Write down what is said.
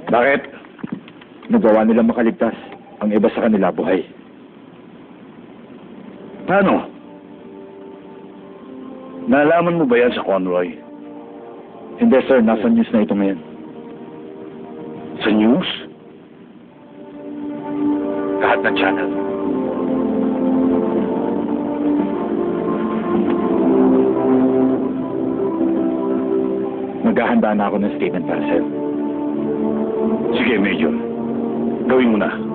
Bakit? Nagawa nilang makaligtas. Ang iba sa kanila buhay. Paano? Nalaman mo ba yan sa Conroy? Hindi sir, nasa news na ito ngayon. Sa news? Lahat ng channel. Maghahanda na ako ng statement para sa'yo. Sige, Major. Gawin mo na.